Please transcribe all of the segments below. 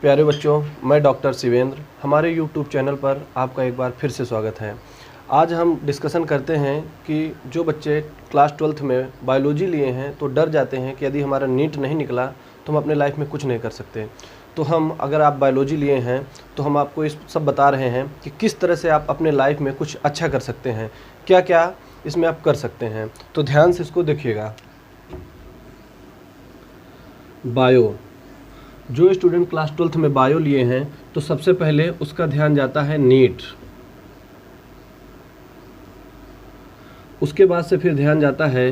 प्यारे बच्चों, मैं डॉक्टर शिवेंद्र, हमारे यूट्यूब चैनल पर आपका एक बार फिर से स्वागत है। आज हम डिस्कशन करते हैं कि जो बच्चे क्लास 12th में बायोलॉजी लिए हैं तो डर जाते हैं कि यदि हमारा नीट नहीं निकला तो हम अपने लाइफ में कुछ नहीं कर सकते। तो हम अगर आप बायोलॉजी लिए हैं तो हम आपको इस सब बता रहे हैं कि किस तरह से आप अपने लाइफ में कुछ अच्छा कर सकते हैं, क्या क्या इसमें आप कर सकते हैं। तो ध्यान से इसको देखिएगा। बायो, जो स्टूडेंट क्लास 12th में बायो लिए हैं तो सबसे पहले उसका ध्यान जाता है नीट, उसके बाद से फिर ध्यान जाता है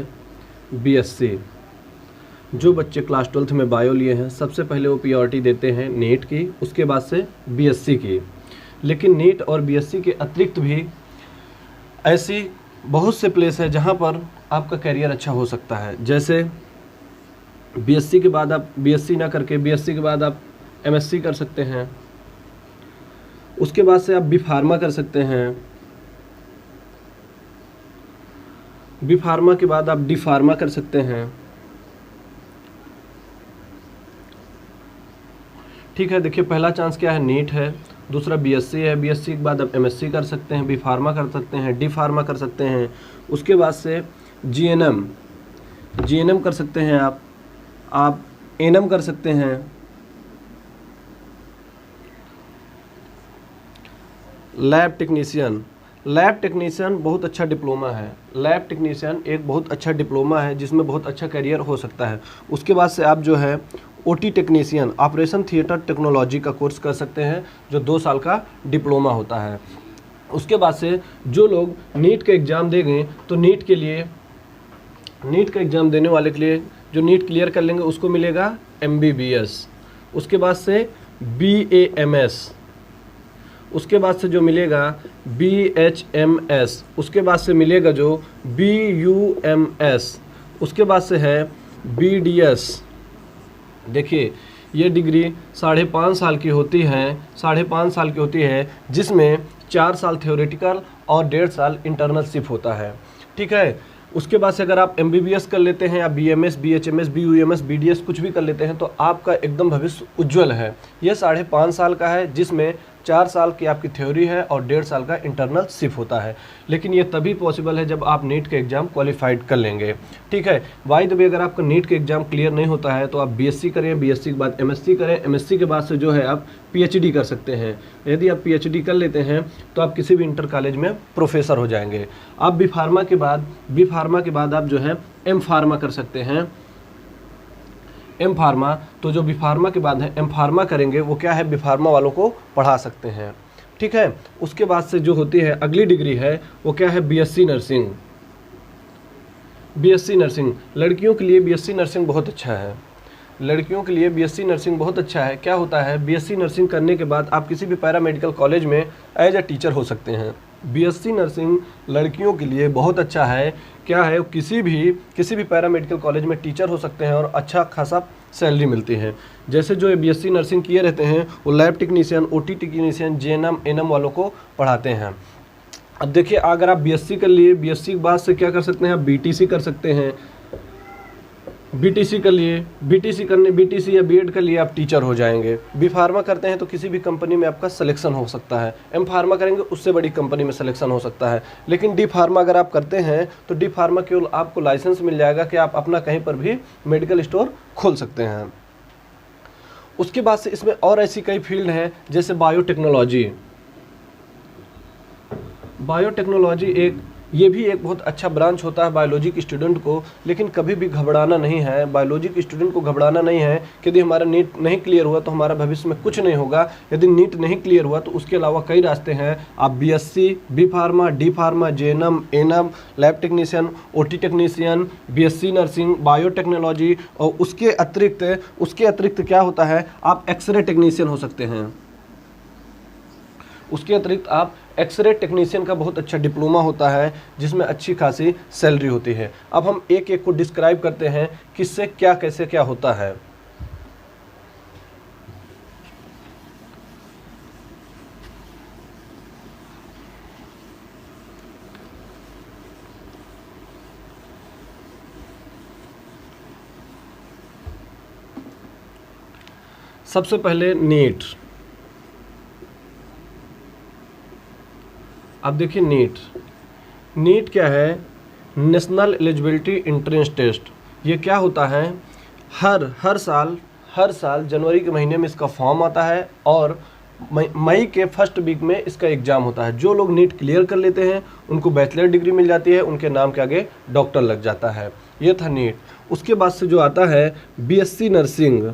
बीएससी। जो बच्चे क्लास 12th में बायो लिए हैं सबसे पहले वो प्रायोरिटी देते हैं नीट की, उसके बाद से बीएससी की। लेकिन नीट और बीएससी के अतिरिक्त भी ऐसी बहुत से प्लेस है जहाँ पर आपका करियर अच्छा हो सकता है। जैसे बीएससी के बाद आप बीएससी ना करके बीएससी के बाद आप एमएससी कर सकते हैं, उसके बाद से आप बी फार्मा कर सकते हैं, बी फार्मा के बाद आप डी फार्मा कर सकते हैं। ठीक है, देखिए पहला चांस क्या है, नीट है, दूसरा बीएससी है, बीएससी के बाद आप एमएससी कर सकते हैं, बी फार्मा कर सकते हैं, डी फार्मा कर सकते हैं, उसके बाद से जीएनएम कर सकते हैं, आप एनएम कर सकते हैं। लैब टेक्नीशियन बहुत अच्छा डिप्लोमा है। लैब टेक्नीशियन एक बहुत अच्छा डिप्लोमा है जिसमें बहुत अच्छा करियर हो सकता है। उसके बाद से आप जो है OT technician, operation theatre technology का कोर्स कर सकते हैं जो 2 साल का डिप्लोमा होता है। उसके बाद से जो लोग नीट का एग्ज़ाम देंगे तो नीट का एग्ज़ाम देने वाले के लिए जो नीट क्लियर कर लेंगे उसको मिलेगा एमबीबीएस, उसके बाद से बीएएमएस, उसके बाद से जो मिलेगा बीएचएमएस, उसके बाद से मिलेगा जो बीयूएमएस, उसके बाद से है बीडीएस। देखिए ये डिग्री 5.5 साल की होती है, जिसमें 4 साल थ्योरेटिकल और 1.5 साल इंटर्नशिप होता है। ठीक है, उसके बाद से अगर आप एमबीबीएस कर लेते हैं या बीएमएस, बीएचएमएस, बीयूएमएस, बीडीएस कुछ भी कर लेते हैं तो आपका एकदम भविष्य उज्जवल है। यह 5.5 साल का है जिसमें 4 साल की आपकी थ्योरी है और 1.5 साल का इंटर्नशिप होता है। लेकिन ये तभी पॉसिबल है जब आप नीट के एग्ज़ाम क्वालिफाइड कर लेंगे। ठीक है, बाय द वे अगर आपका नीट के एग्ज़ाम क्लियर नहीं होता है तो आप बीएससी करें, बीएससी के बाद एमएससी करें, एमएससी के बाद से जो है आप पीएचडी कर सकते हैं। यदि आप पीएचडी कर लेते हैं तो आप किसी भी इंटर कॉलेज में प्रोफेसर हो जाएंगे। आप बी फार्मा के बाद आप जो है एम फार्मा कर सकते हैं। एम फार्मा, तो जो बी फार्मा के बाद है एम फार्मा करेंगे वो क्या है, बी फार्मा वालों को पढ़ा सकते हैं। ठीक है, उसके बाद से जो होती है अगली डिग्री है वो क्या है, बीएससी नर्सिंग। लड़कियों के लिए बीएससी नर्सिंग बहुत अच्छा है। क्या होता है, बीएससी नर्सिंग करने के बाद आप किसी भी पैरामेडिकल कॉलेज में एज अ टीचर हो सकते हैं। बीएससी नर्सिंग लड़कियों के लिए बहुत अच्छा है। क्या है, किसी भी पैरामेडिकल कॉलेज में टीचर हो सकते हैं और अच्छा खासा सैलरी मिलती है। जैसे जो बीएससी नर्सिंग किए रहते हैं वो lab technician, OT technician, GNM, NM वालों को पढ़ाते हैं। अब देखिए अगर आप बीएससी कर लिए, बीएससी के बाद से क्या कर सकते हैं, आप बीटीसी कर सकते हैं। बीटीसी या बीएड कर लिए आप टीचर हो जाएंगे। बी फार्मा करते हैं तो किसी भी कंपनी में आपका सिलेक्शन हो सकता है। एम फार्मा करेंगे उससे बड़ी कंपनी में सिलेक्शन हो सकता है। लेकिन डी फार्मा अगर आप करते हैं तो डी फार्मा केवल आपको लाइसेंस मिल जाएगा कि आप अपना कहीं पर भी मेडिकल स्टोर खोल सकते हैं। उसके बाद से इसमें और ऐसी कई फील्ड हैं जैसे बायोटेक्नोलॉजी ये भी एक बहुत अच्छा ब्रांच होता है बायोलॉजी के स्टूडेंट को। लेकिन कभी भी घबराना नहीं है, बायोलॉजी के स्टूडेंट को घबराना नहीं है कि यदि हमारा नीट नहीं क्लियर हुआ तो हमारा भविष्य में कुछ नहीं होगा। यदि नीट नहीं क्लियर हुआ तो उसके अलावा कई रास्ते हैं। आप BSc, B pharma, D pharma, JNM, NM, lab technician, OT technician, BSc nursing, biotechnology और उसके अतिरिक्त क्या होता है, आप एक्सरे टेक्नीशियन हो सकते हैं। उसके अतिरिक्त आप एक्सरे टेक्नीशियन का बहुत अच्छा डिप्लोमा होता है जिसमें अच्छी खासी सैलरी होती है। अब हम एक एक को डिस्क्राइब करते हैं किससे क्या कैसे क्या होता है। सबसे पहले नीट। अब देखिए नीट क्या है? National eligibility entrance test. ये क्या होता है? हर साल जनवरी के महीने में इसका फॉर्म आता है और मई के फर्स्ट वीक में इसका एग्ज़ाम होता है। जो लोग नीट क्लियर कर लेते हैं उनको बैचलर डिग्री मिल जाती है, उनके नाम के आगे डॉक्टर लग जाता है। ये था नीट। उसके बाद से जो आता है बीएससी नर्सिंग।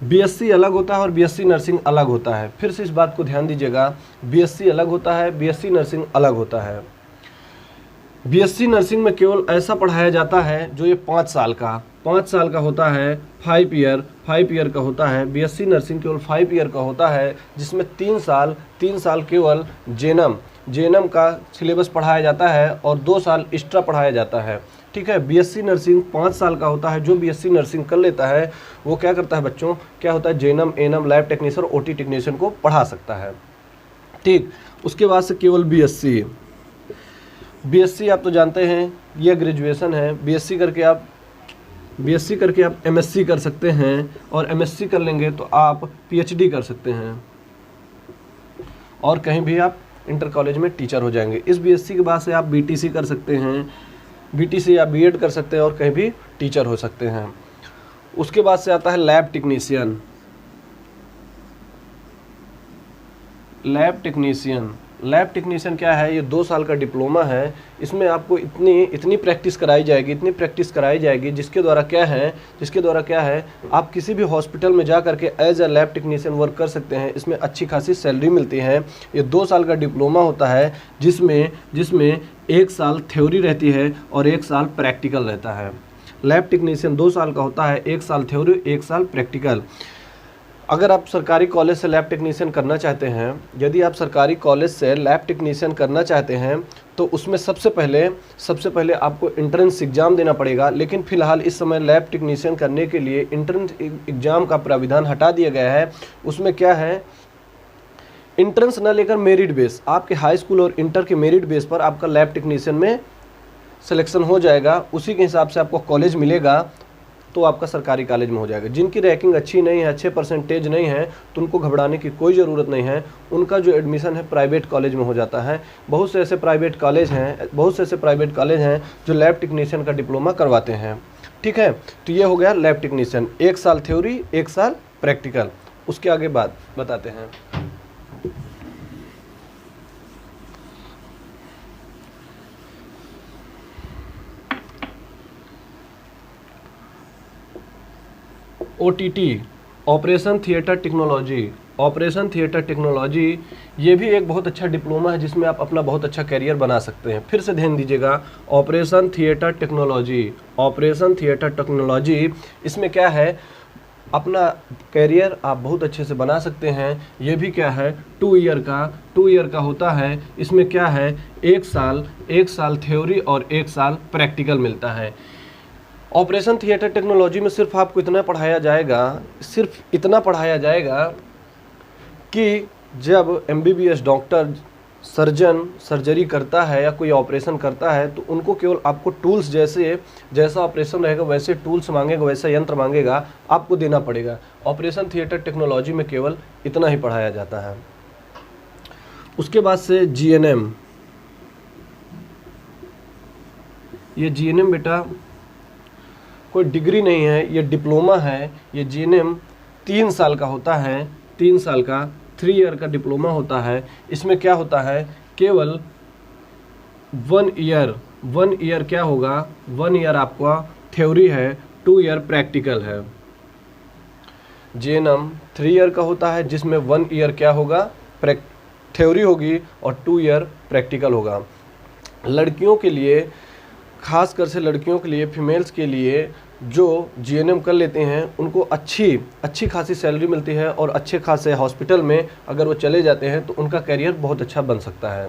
बीएससी अलग होता है और बीएससी नर्सिंग अलग होता है। फिर से इस बात को ध्यान दीजिएगा, बीएससी अलग होता है, बीएससी नर्सिंग अलग होता है। बीएससी नर्सिंग में केवल ऐसा पढ़ाया जाता है जो ये 5 साल का होता है, 5 ईयर का होता है। बीएससी नर्सिंग केवल 5 ईयर का होता है, जिसमें 3 साल केवल जेएनएम का सिलेबस पढ़ाया जाता है और 2 साल एक्स्ट्रा पढ़ाया जाता है। ठीक है, बीएससी नर्सिंग 5 साल का होता है। जो बीएससी नर्सिंग कर लेता है वो क्या करता है बच्चों, क्या होता है, जेएनएम, एएनएम, लैब टेक्नीशियन और ओटी टेक्नीशियन को पढ़ा सकता है। ठीक, उसके बाद से केवल बीएससी आप तो जानते हैं ये ग्रेजुएशन है। बीएससी करके आप एमएससी कर सकते हैं और एमएससी कर लेंगे तो आप पीएचडी कर सकते हैं और कहीं भी आप इंटर कॉलेज में टीचर हो जाएंगे। इस बीएससी के बाद से आप बीटीसी कर सकते हैं, बीटीसी या बीएड कर सकते हैं और कहीं भी टीचर हो सकते हैं। उसके बाद से आता है लैब टेक्नीशियन क्या है? ये 2 साल का डिप्लोमा है। इसमें आपको इतनी प्रैक्टिस कराई जाएगी जिसके द्वारा क्या है आप किसी भी हॉस्पिटल में जा करके as a lab technician work कर सकते हैं। इसमें अच्छी खासी सैलरी मिलती है। ये 2 साल का डिप्लोमा होता है जिसमें 1 साल थ्योरी रहती है और 1 साल प्रैक्टिकल रहता है। लैब टेक्नीशियन 2 साल का होता है, 1 साल थ्योरी, 1 साल प्रैक्टिकल। अगर आप सरकारी कॉलेज से लैब टेक्नीशियन करना चाहते हैं, यदि आप सरकारी कॉलेज से लैब टेक्नीशियन करना चाहते हैं तो उसमें सबसे पहले आपको एंट्रेंस एग्ज़ाम देना पड़ेगा। लेकिन फ़िलहाल इस समय लैब टेक्नीशियन करने के लिए एंट्रेंस एग्ज़ाम का प्राविधान हटा दिया गया है। उसमें क्या है, एंट्रेंस ना लेकर मेरिट बेस, आपके हाई स्कूल और इंटर के मेरिट बेस पर आपका लैब टेक्नीशियन में सिलेक्शन हो जाएगा। उसी के हिसाब से आपको कॉलेज मिलेगा तो आपका सरकारी कॉलेज में हो जाएगा। जिनकी रैंकिंग अच्छी नहीं है, अच्छे परसेंटेज नहीं है, तो उनको घबराने की कोई ज़रूरत नहीं है। उनका जो एडमिशन है प्राइवेट कॉलेज में हो जाता है। बहुत से ऐसे प्राइवेट कॉलेज हैं जो लैब टेक्नीशियन का डिप्लोमा करवाते हैं। ठीक है, तो ये हो गया लैब टेक्नीशियन, 1 साल थ्योरी, 1 साल प्रैक्टिकल। उसके आगे बात बताते हैं। ओटीटी, ऑपरेशन थिएटर टेक्नोलॉजी, ये भी एक बहुत अच्छा डिप्लोमा है जिसमें आप अपना बहुत अच्छा करियर बना सकते हैं। फिर से ध्यान दीजिएगा, ऑपरेशन थिएटर टेक्नोलॉजी, इसमें क्या है, अपना करियर आप बहुत अच्छे से बना सकते हैं। ये भी क्या है, 2 ईयर का होता है। इसमें क्या है, 1 साल थ्योरी और 1 साल प्रैक्टिकल मिलता है। ऑपरेशन थिएटर टेक्नोलॉजी में सिर्फ आपको इतना पढ़ाया जाएगा कि जब एमबीबीएस डॉक्टर सर्जरी करता है या कोई ऑपरेशन करता है तो उनको केवल आपको टूल्स जैसा ऑपरेशन रहेगा वैसे टूल्स मांगेगा, वैसा यंत्र मांगेगा, आपको देना पड़ेगा। ऑपरेशन थिएटर टेक्नोलॉजी में केवल इतना ही पढ़ाया जाता है। उसके बाद से जीएनएम, ये जीएनएम बेटा कोई डिग्री नहीं है, ये डिप्लोमा है। ये जीएनएम 3 साल का होता है, 3 ईयर का डिप्लोमा होता है। इसमें क्या होता है, केवल 1 ईयर क्या होगा, 1 ईयर आपका थ्योरी है, 2 ईयर प्रैक्टिकल है। जीएनएम 3 ईयर का होता है जिसमें 1 ईयर क्या होगा, थ्योरी होगी और 2 ईयर प्रैक्टिकल होगा। लड़कियों के लिए, खासकर से लड़कियों के लिए, फीमेल्स के लिए जो जीएनएम कर लेते हैं उनको अच्छी खासी सैलरी मिलती है और अच्छे खासे हॉस्पिटल में अगर वो चले जाते हैं तो उनका करियर बहुत अच्छा बन सकता है।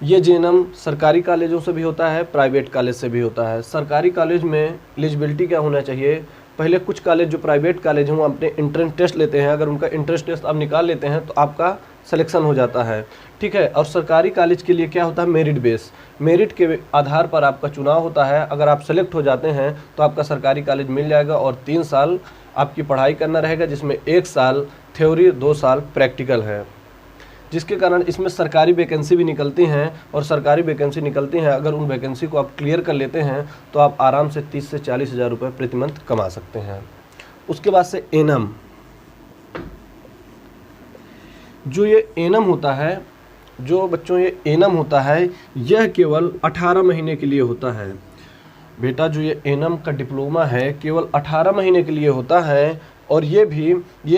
ये जीएनएम सरकारी कॉलेजों से भी होता है, प्राइवेट कॉलेज से भी होता है। सरकारी कॉलेज में एलिजिबिलिटी क्या होना चाहिए, पहले कुछ कॉलेज जो प्राइवेट कॉलेज हैं वो अपने एंट्रेंस टेस्ट लेते हैं। अगर उनका एंट्रेंस टेस्ट आप निकाल लेते हैं तो आपका सिलेक्शन हो जाता है। ठीक है, और सरकारी कॉलेज के लिए क्या होता है, मेरिट बेस, मेरिट के आधार पर आपका चुनाव होता है। अगर आप सेलेक्ट हो जाते हैं तो आपका सरकारी कॉलेज मिल जाएगा और 3 साल आपकी पढ़ाई करना रहेगा, जिसमें 1 साल थ्योरी 2 साल प्रैक्टिकल है, जिसके कारण इसमें सरकारी वैकेंसी भी निकलती हैं। और सरकारी वैकेंसी निकलती हैं, अगर उन वैकेंसी को आप क्लियर कर लेते हैं तो आप आराम से 30 से 40 हज़ार रुपये प्रति मंथ कमा सकते हैं। उसके बाद से एनम, जो ये एनम होता है, जो बच्चों ये एनम होता है, यह केवल 18 महीने के लिए होता है। बेटा जो ये एनम का डिप्लोमा है केवल 18 महीने के लिए होता है। और ये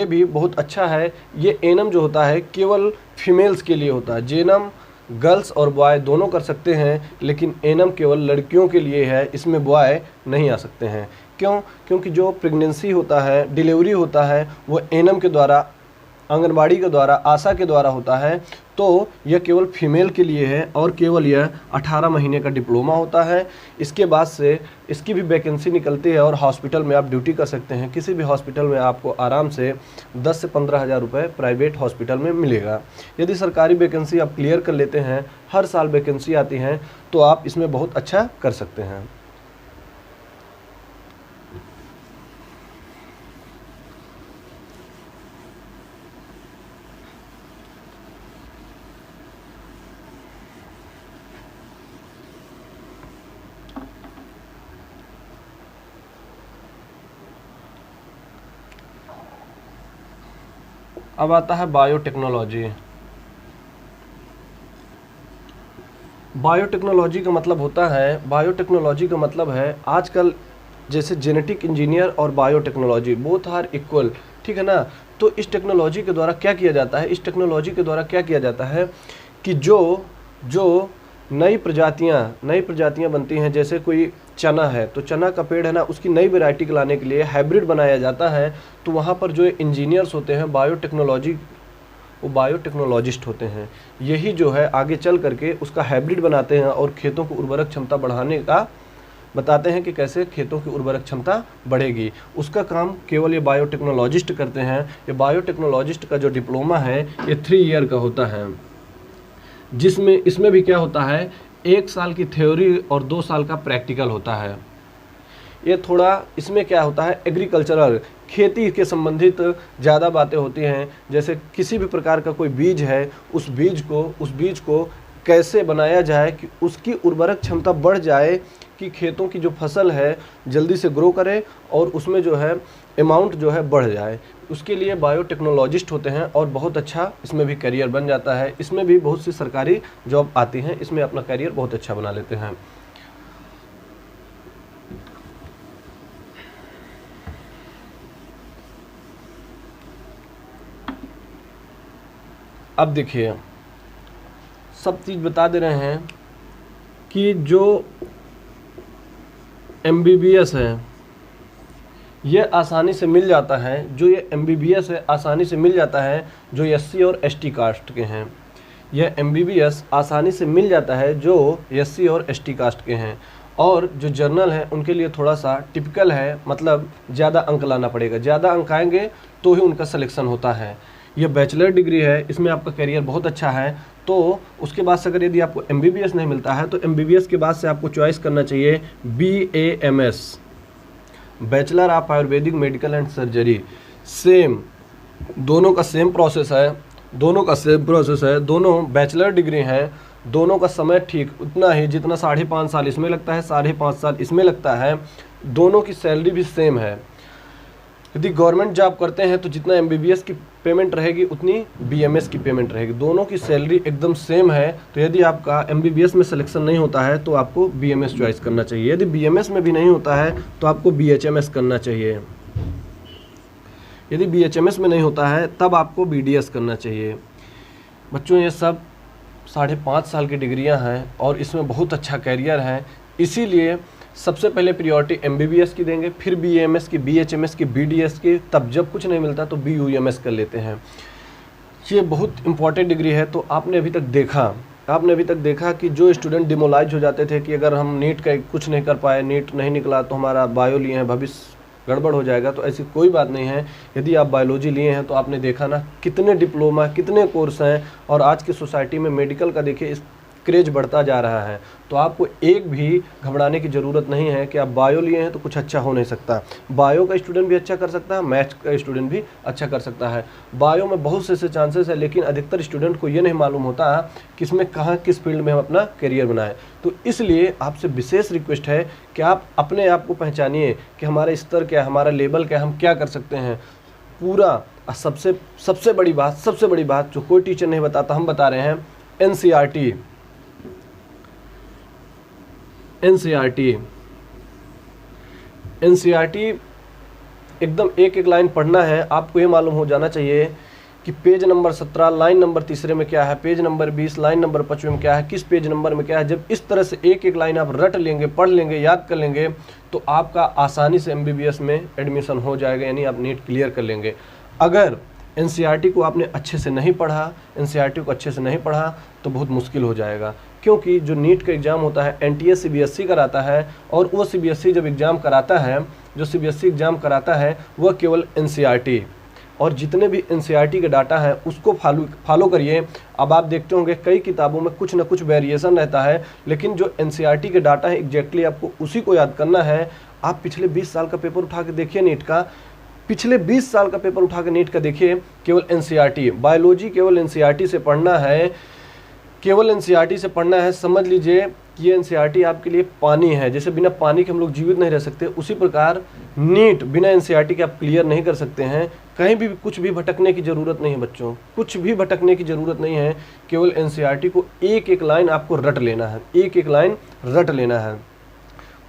भी बहुत अच्छा है। ये एनम जो होता है केवल फीमेल्स के लिए होता है। जेनम गर्ल्स और बॉय दोनों कर सकते हैं, लेकिन एनम केवल लड़कियों के लिए है, इसमें बॉय नहीं आ सकते हैं। क्यों? क्योंकि जो प्रेगनेंसी होता है, डिलीवरी होता है, वो एनम के द्वारा, आंगनबाड़ी के द्वारा, आशा के द्वारा होता है। तो यह केवल फीमेल के लिए है और केवल यह 18 महीने का डिप्लोमा होता है। इसके बाद से इसकी भी वैकेंसी निकलती है और हॉस्पिटल में आप ड्यूटी कर सकते हैं। किसी भी हॉस्पिटल में आपको आराम से 10 से 15 हज़ार रुपये प्राइवेट हॉस्पिटल में मिलेगा। यदि सरकारी वैकेंसी आप क्लियर कर लेते हैं, हर साल वैकेंसी आती हैं, तो आप इसमें बहुत अच्छा कर सकते हैं। अब आता है बायोटेक्नोलॉजी। बायोटेक्नोलॉजी का मतलब होता है, बायोटेक्नोलॉजी का मतलब है आजकल जैसे जेनेटिक इंजीनियर और बायोटेक्नोलॉजी बोथ आर इक्वल, ठीक है ना। तो इस टेक्नोलॉजी के द्वारा क्या किया जाता है, इस टेक्नोलॉजी के द्वारा क्या किया जाता है कि जो नई प्रजातियां बनती हैं। जैसे कोई चना है, तो चना का पेड़ है ना, उसकी नई वैरायटी को लाने के लिए हाइब्रिड बनाया जाता है। तो वहाँ पर जो इंजीनियर्स होते हैं बायोटेक्नोलॉजी, वो बायोटेक्नोलॉजिस्ट होते हैं। यही जो है आगे चल करके उसका हाइब्रिड बनाते हैं और खेतों को उर्वरक क्षमता बढ़ाने का बताते हैं कि कैसे खेतों की उर्वरक क्षमता बढ़ेगी। उसका काम केवल ये बायोटेक्नोलॉजिस्ट करते हैं। ये बायोटेक्नोलॉजिस्ट का जो डिप्लोमा है ये 3 ईयर का होता है, जिसमें इसमें भी क्या होता है, 1 साल की थ्योरी और 2 साल का प्रैक्टिकल होता है। ये थोड़ा इसमें क्या होता है, एग्रीकल्चरल, खेती के संबंधित ज़्यादा बातें होती हैं। जैसे किसी भी प्रकार का कोई बीज है, उस बीज को कैसे बनाया जाए कि उसकी उर्वरक क्षमता बढ़ जाए, कि खेतों की जो फसल है जल्दी से ग्रो करे और उसमें जो है अमाउंट जो है बढ़ जाए। उसके लिए बायोटेक्नोलॉजिस्ट होते हैं और बहुत अच्छा इसमें भी करियर बन जाता है। इसमें भी बहुत सी सरकारी जॉब आती हैं, इसमें अपना करियर बहुत अच्छा बना लेते हैं। अब देखिए, सब चीज़ बता दे रहे हैं कि जो MBBS है ये आसानी से मिल जाता है। जो ये MBBS है आसानी से मिल जाता है जो SC और ST कास्ट के हैं। यह MBBS आसानी से मिल जाता है जो SC और ST कास्ट के हैं। और जो जर्नल है उनके लिए थोड़ा सा टिपिकल है, मतलब ज़्यादा अंक लाना पड़ेगा। ज़्यादा अंक आएंगे तो ही उनका सिलेक्शन होता है। ये बैचलर डिग्री है, इसमें आपका करियर बहुत अच्छा है। तो उसके बाद से अगर यदि आपको MBBS नहीं मिलता है तो MBBS के बाद से आपको चॉइस करना चाहिए BAMS, bachelor of Ayurvedic medical and surgery. Same, दोनों का सेम प्रोसेस है, दोनों बैचलर डिग्री हैं। दोनों का समय ठीक उतना ही, जितना 5.5 साल इसमें लगता है 5.5 साल इसमें लगता है। दोनों की सैलरी भी सेम है। यदि गवर्नमेंट जॉब करते हैं तो जितना MBBS की पेमेंट रहेगी उतनी BMS की पेमेंट रहेगी। दोनों की सैलरी एकदम सेम है। तो यदि आपका MBBS में सिलेक्शन नहीं होता है तो आपको BMS चॉइस करना चाहिए। यदि BMS में भी नहीं होता है तो आपको BHMS करना चाहिए। यदि BHMS में नहीं होता है तब आपको BDS करना चाहिए। बच्चों ये सब 5.5 साल की डिग्रियां हैं और इसमें बहुत अच्छा कैरियर है। इसीलिए सबसे पहले प्रायोरिटी MBBS की देंगे, फिर BAMS की, BHMS की, BDS की, तब जब कुछ नहीं मिलता तो BUMS कर लेते हैं। ये बहुत इंपॉर्टेंट डिग्री है। तो आपने अभी तक देखा कि जो स्टूडेंट डिमोलाइज हो जाते थे कि अगर हम नीट का कुछ नहीं कर पाए, नीट नहीं निकला तो हमारा बायो लिए हैं, भविष्य गड़बड़ हो जाएगा। तो ऐसी कोई बात नहीं है। यदि आप बायोलॉजी लिए हैं तो आपने देखा ना कितने डिप्लोमा, कितने कोर्स हैं। और आज की सोसाइटी में मेडिकल का देखिए क्रेज बढ़ता जा रहा है। तो आपको एक भी घबराने की ज़रूरत नहीं है कि आप बायो लिए हैं तो कुछ अच्छा हो नहीं सकता। बायो का स्टूडेंट भी अच्छा कर सकता है, मैथ्स का स्टूडेंट भी अच्छा कर सकता है। बायो में बहुत से चांसेस है, लेकिन अधिकतर स्टूडेंट को ये नहीं मालूम होता कि इसमें कहाँ किस फील्ड में हम अपना करियर बनाएं। तो इसलिए आपसे विशेष रिक्वेस्ट है कि आप अपने आप को पहचानिए कि हमारा स्तर क्या है, हमारा लेवल क्या है, हम क्या कर सकते हैं। पूरा सबसे बड़ी बात जो कोई टीचर नहीं बताता, हम बता रहे हैं। एनसीईआरटी एकदम एक एक लाइन पढ़ना है। आपको ये मालूम हो जाना चाहिए कि पेज नंबर 17 लाइन नंबर 3 में क्या है, पेज नंबर 20 लाइन नंबर 5 में क्या है, किस पेज नंबर में क्या है। जब इस तरह से एक एक लाइन आप रट लेंगे, पढ़ लेंगे, याद कर लेंगे, तो आपका आसानी से MBBS में एडमिशन हो जाएगा, यानी आप नीट क्लियर कर लेंगे। अगर एनसीईआरटी को आपने अच्छे से नहीं पढ़ा, तो बहुत मुश्किल हो जाएगा। क्योंकि जो नीट का एग्ज़ाम होता है NTA CBSE कराता है, और वो CBSE जब एग्ज़ाम कराता है, जो CBSE एग्ज़ाम कराता है वह केवल NCERT, और जितने भी NCERT के डाटा है उसको फॉलो करिए। अब आप देखते होंगे कई किताबों में कुछ ना कुछ वेरिएशन रहता है, लेकिन जो NCERT के डाटा है एग्जैक्टली आपको उसी को याद करना है। आप पिछले 20 साल का पेपर उठा के देखिए नीट का, पिछले 20 साल का पेपर उठा के नीट का देखिए, केवल NCERT, बायोलॉजी केवल NCERT से पढ़ना है, समझ लीजिए कि ये NCERT आपके लिए पानी है। जैसे बिना पानी के हम लोग जीवित नहीं रह सकते, उसी प्रकार नीट बिना NCERT के आप क्लियर नहीं कर सकते हैं। कहीं भी कुछ भी भटकने की ज़रूरत नहीं है बच्चों, कुछ भी भटकने की ज़रूरत नहीं है। केवल NCERT को एक एक लाइन आपको रट लेना है,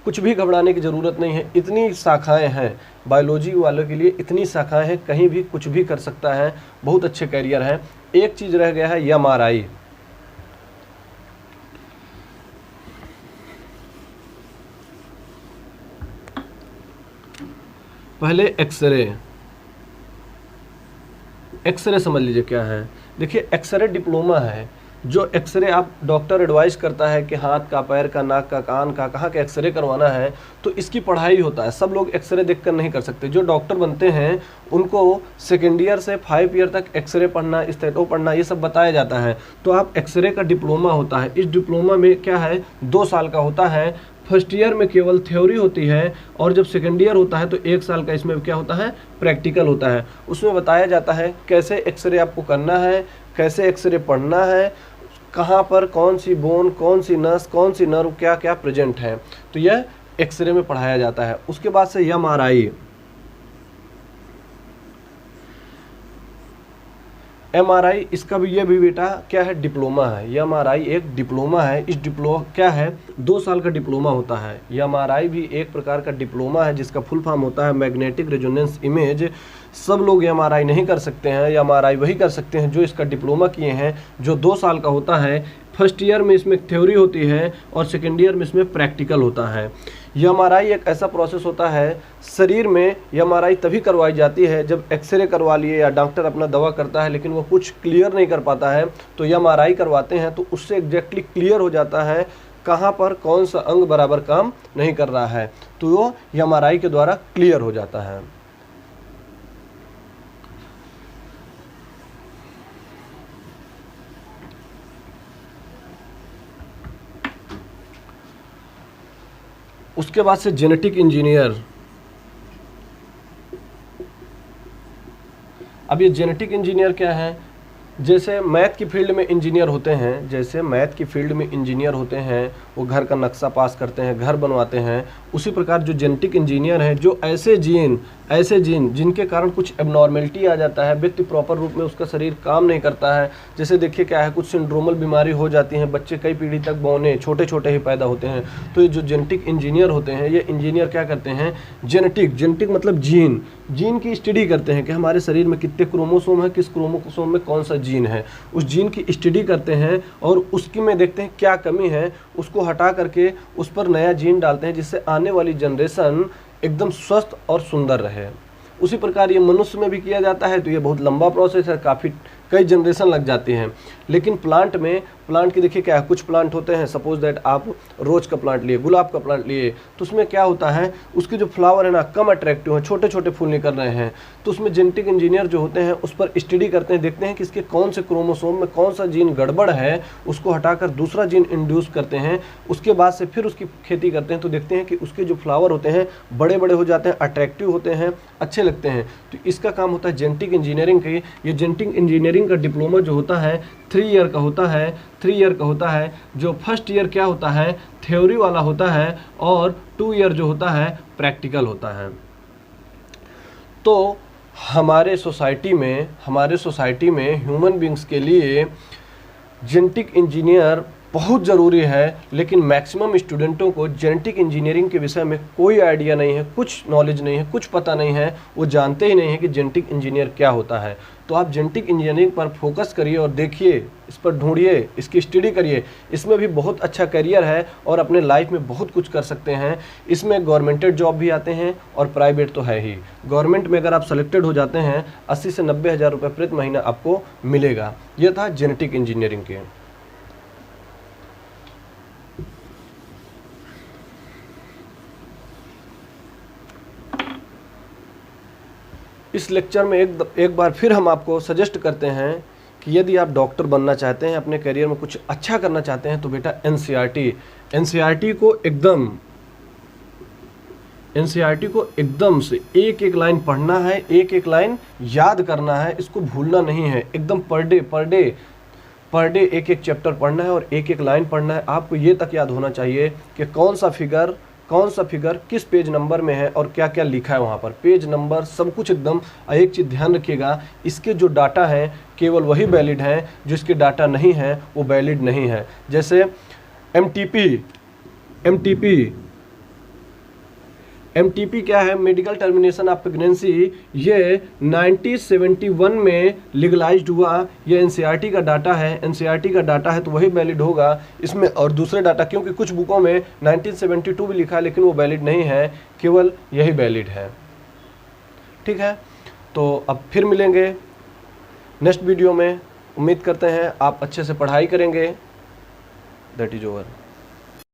कुछ भी घबराने की ज़रूरत नहीं है। इतनी शाखाएं हैं बायोलॉजी वालों के लिए, इतनी शाखाएं हैं, कहीं भी कुछ भी कर सकता है, बहुत अच्छे कैरियर हैं। एक चीज़ रह गया है MRI। पहले एक्सरे समझ लीजिए क्या है। देखिए एक्सरे डिप्लोमा है, जो एक्सरे आप डॉक्टर एडवाइस करता है कि हाथ का, पैर का, नाक का, कान का, कहाँ का एक्सरे करवाना है, तो इसकी पढ़ाई होता है। सब लोग एक्सरे देखकर नहीं कर सकते। जो डॉक्टर बनते हैं उनको सेकेंड ईयर से 5 ईयर तक एक्सरे पढ़ना, स्टेटो पढ़ना, ये सब बताया जाता है। तो आप एक्सरे का डिप्लोमा होता है। इस डिप्लोमा में क्या है, 2 साल का होता है। फर्स्ट ईयर में केवल थ्योरी होती है, और जब सेकेंड ईयर होता है तो 1 साल का इसमें क्या होता है, प्रैक्टिकल होता है। उसमें बताया जाता है कैसे एक्सरे आपको करना है, कैसे एक्सरे पढ़ना है, कहाँ पर कौन सी बोन, कौन सी नस, कौन सी नर्व, क्या क्या प्रेजेंट है। तो यह एक्सरे में पढ़ाया जाता है। उसके बाद से MRI, इसका भी, ये भी बेटा क्या है, डिप्लोमा है। MRI एक डिप्लोमा है। इस डिप्लोमा क्या है, 2 साल का डिप्लोमा होता है। MRI भी एक प्रकार का डिप्लोमा है, जिसका फुल फॉर्म होता है मैग्नेटिक रेजोनेंस इमेज। सब लोग MRI नहीं कर सकते हैं, MRI वही कर सकते हैं जो इसका डिप्लोमा किए हैं, जो 2 साल का होता है। फर्स्ट ईयर में इसमें थ्योरी होती है, और सेकेंड ईयर में इसमें प्रैक्टिकल होता है। MRI एक ऐसा प्रोसेस होता है, शरीर में MRI तभी करवाई जाती है जब एक्सरे करवा लिए या डॉक्टर अपना दवा करता है लेकिन वो कुछ क्लियर नहीं कर पाता है, तो MRI करवाते हैं, तो उससे एग्जैक्टली क्लियर हो जाता है कहाँ पर कौन सा अंग बराबर काम नहीं कर रहा है, तो वो MRI के द्वारा क्लियर हो जाता है। उसके बाद से जेनेटिक इंजीनियर। अब ये जेनेटिक इंजीनियर क्या है, जैसे मैथ की फील्ड में इंजीनियर होते हैं, वो घर का नक्शा पास करते हैं, घर बनवाते हैं। उसी प्रकार जो जेनेटिक इंजीनियर हैं, जो ऐसे जीन जिनके कारण कुछ एबनॉर्मेलिटी आ जाता है, व्यक्ति प्रॉपर रूप में उसका शरीर काम नहीं करता है। जैसे देखिए क्या है, कुछ सिंड्रोमल बीमारी हो जाती है, बच्चे कई पीढ़ी तक बौने छोटे ही पैदा होते हैं। तो ये जो जेनेटिक इंजीनियर होते हैं, ये इंजीनियर क्या करते हैं, जेनेटिक मतलब जीन की स्टडी करते हैं कि हमारे शरीर में कितने क्रोमोसोम है, किस क्रोमोसोम में कौन सा जीन है, उस जीन की स्टडी करते हैं, और उसकी में देखते हैं क्या कमी है, उसको हटा करके उस पर नया जीन डालते हैं, जिससे आने वाली जनरेशन एकदम स्वस्थ और सुंदर रहे। उसी प्रकार ये मनुष्य में भी किया जाता है। तो ये बहुत लंबा प्रोसेस है, कई जनरेशन लग जाती हैं। लेकिन प्लांट में, प्लांट की देखिए क्या है, कुछ प्लांट होते हैं, सपोज दैट आप रोज का प्लांट लिए, गुलाब का प्लांट लिए, तो उसमें क्या होता है, उसके जो फ्लावर है ना कम अट्रैक्टिव है, छोटे छोटे फूल निकल रहे हैं, तो उसमें जेनेटिक इंजीनियर जो होते हैं उस पर स्टडी करते हैं, देखते हैं कि इसके कौन से क्रोमोसोम में कौन सा जीन गड़बड़ है, उसको हटाकर दूसरा जीन इंड्यूस करते हैं, उसके बाद से फिर उसकी खेती करते हैं, तो देखते हैं कि उसके जो फ्लावर होते हैं बड़े बड़े हो जाते हैं, अट्रैक्टिव होते हैं, अच्छे लगते हैं। तो इसका काम होता है जेनेटिक इंजीनियरिंग की। ये जेनेटिक इंजीनियरिंग का डिप्लोमा जो होता है 3 ईयर का होता है, 3 ईयर का होता है। जो फर्स्ट ईयर क्या होता है, थ्योरी वाला होता है, और 2 ईयर जो होता है प्रैक्टिकल होता है। तो हमारे सोसाइटी में ह्यूमन बींग्स के लिए जेनेटिक इंजीनियर बहुत ज़रूरी है, लेकिन मैक्सिमम स्टूडेंटों को जेनेटिक इंजीनियरिंग के विषय में कोई आइडिया नहीं है, कुछ नॉलेज नहीं है, कुछ पता नहीं है, वो जानते ही नहीं है कि जेनेटिक इंजीनियर क्या होता है। तो आप जेनेटिक इंजीनियरिंग पर फोकस करिए और देखिए, इस पर ढूंढिए, इसकी स्टडी करिए। इसमें भी बहुत अच्छा करियर है और अपने लाइफ में बहुत कुछ कर सकते हैं। इसमें गवर्नमेंटेड जॉब भी आते हैं और प्राइवेट तो है ही। गवर्नमेंट में अगर आप सेलेक्टेड हो जाते हैं 80 से 90 हज़ार रुपये प्रति महीना आपको मिलेगा। यह था जेनेटिक इंजीनियरिंग के। इस लेक्चर में एक बार फिर हम आपको सजेस्ट करते हैं कि यदि आप डॉक्टर बनना चाहते हैं, अपने करियर में कुछ अच्छा करना चाहते हैं, तो बेटा एनसीईआरटी को एकदम से एक एक लाइन पढ़ना है, एक एक लाइन याद करना है, इसको भूलना नहीं है। एकदम पर डे एक एक चैप्टर पढ़ना है और एक एक लाइन पढ़ना है। आपको ये तक याद होना चाहिए कि कौन सा फिगर किस पेज नंबर में है और क्या क्या लिखा है वहाँ पर, पेज नंबर सब कुछ एकदम। एक चीज़ ध्यान रखिएगा, इसके जो डाटा हैं केवल वही वैलिड हैं, जो इसके डाटा नहीं है वो वैलिड नहीं है। जैसे एमटीपी क्या है, मेडिकल टर्मिनेशन ऑफ प्रेगनेंसी, ये 1971 में लीगलाइज्ड हुआ। ये एनसीईआरटी का डाटा है, तो वही वैलिड होगा इसमें। और दूसरे डाटा, क्योंकि कुछ बुकों में 1972 भी लिखा है लेकिन वो वैलिड नहीं है, केवल यही वैलिड है। ठीक है, तो अब फिर मिलेंगे नेक्स्ट वीडियो में। उम्मीद करते हैं आप अच्छे से पढ़ाई करेंगे। That is over.